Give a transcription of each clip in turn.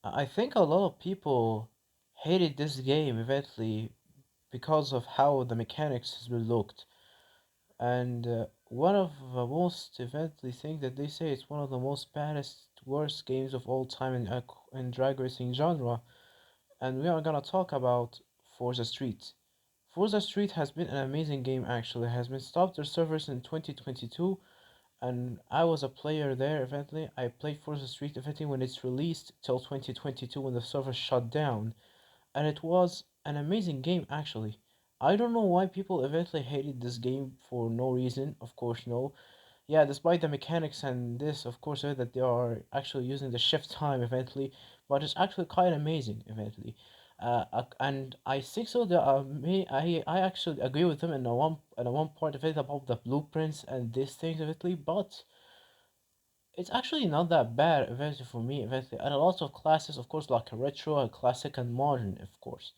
I think a lot of people hated this game eventually because of how the mechanics has been looked. And one of the most eventually thing that they say it's one of the most baddest, worst games of all time in drag racing genre. And we are gonna talk about Forza Street. Forza Street has been an amazing game actually. It has been stopped their servers in 2022 and I was a player there eventually. I played Forza Street eventually when it's released till 2022 when the server shut down, and it was an amazing game actually. I don't know why people eventually hated this game for no reason. Of course, no. Yeah, despite the mechanics and this, of course, that they are actually using the shift time eventually, but it's actually quite amazing eventually. And I think so that I actually agree with them in the one part of it about the blueprints and these things eventually, but it's actually not that bad eventually for me eventually. And a lot of classes, of course, like a retro, a classic, and modern, of course.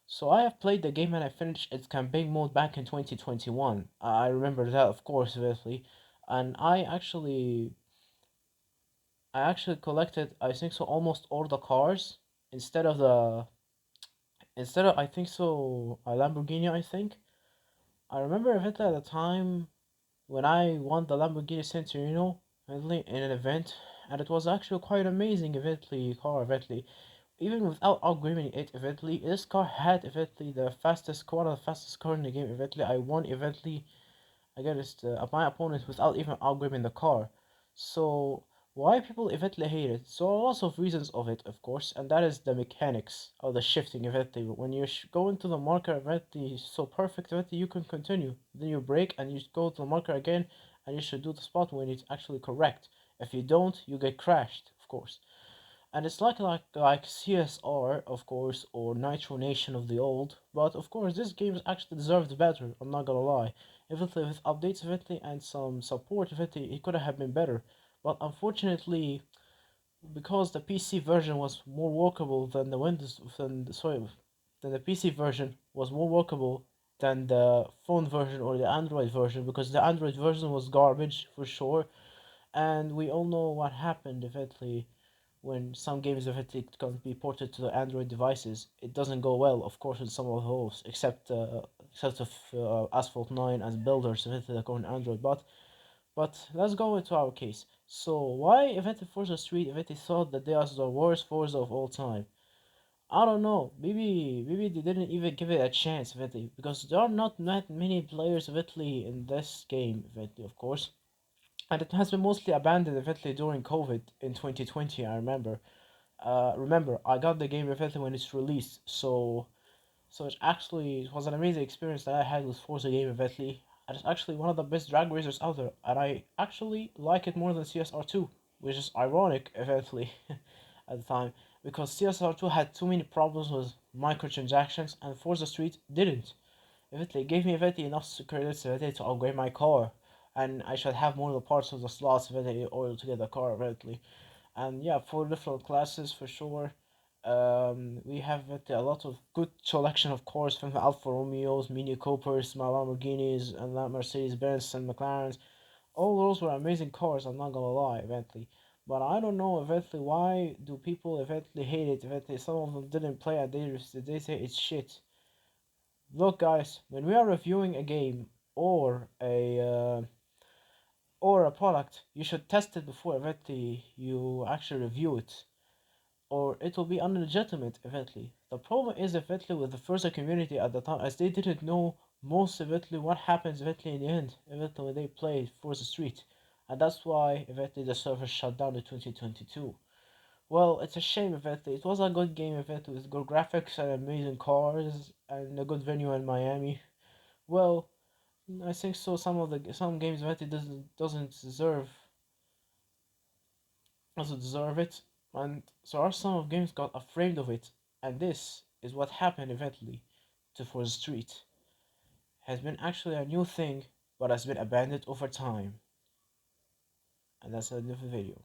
So I have played the game and I finished its campaign mode back in 2021. I remember that, of course, eventually, and I actually collected, I think so, almost all the cars instead of the instead of I think so a Lamborghini. I think I remember eventually at the time when I won the Lamborghini Centurino eventually in an event, and it was actually quite amazing eventually car eventually. Even without outgrading it eventually, this car had eventually the fastest car, the fastest car in the game eventually. I won eventually against my opponent without even outgripping the car. So why people eventually hate it? So lots of reasons of it, of course, and that is the mechanics of the shifting eventually. When you go into the marker eventually so perfect eventually you can continue. Then you brake and you go to the marker again and you should do the spot when it's actually correct. If you don't, you get crashed, of course. And it's like CSR, of course, or Nitro Nation of the old. But of course, this game actually deserved better. I'm not gonna lie. If it with updates eventually and some support eventually, it could have been better. But unfortunately, because the PC version was more workable than the Windows, than the PC version was more workable than the phone version or the Android version, because the Android version was garbage for sure. And we all know what happened eventually when some games eventually can be ported to the Android devices. It doesn't go well, of course, in some of those, except of Asphalt 9 as builders eventually that go on Android. But let's go into our case. So why eventually Forza Street eventually thought that they are the worst Forza of all time? I don't know. Maybe they didn't even give it a chance eventually because there are not that many players eventually in this game eventually, of course. And it has been mostly abandoned eventually during COVID in 2020, I remember. Remember, I got the game eventually when it's released, so it was an amazing experience that I had with Forza game eventually. And it's actually one of the best drag racers out there, and I actually like it more than CSR2, which is ironic eventually at the time because CSR2 had too many problems with microtransactions, and Forza Street didn't. Eventually, it gave me eventually enough credits eventually to upgrade my car, and I should have more of the parts of the slots eventually in order to get the car eventually. And yeah, for different classes for sure. We have a lot of good selection of cars from the Alfa Romeos, Mini Coopers, my Lamborghinis, and that Mercedes Benz and McLarens. All those were amazing cars. I'm not gonna lie, eventually. But I don't know eventually why do people eventually hate it. Eventually, some of them didn't play it. They say it's shit. Look, guys, when we are reviewing a game or a product, you should test it before eventually you actually review it, or it will be unlegitimate eventually. The problem is eventually with the Forza community at the time, as they didn't know most eventually what happens eventually in the end, eventually when they play Forza Street. And that's why eventually the server shut down in 2022. Well, it's a shame eventually. It was a good game eventually with good graphics and amazing cars and a good venue in Miami. Well, I think so. Some games eventually doesn't deserve it, and so are some of games got afraid of it, and this is what happened eventually to For the Street. Has been actually a new thing, but has been abandoned over time, and that's a different video.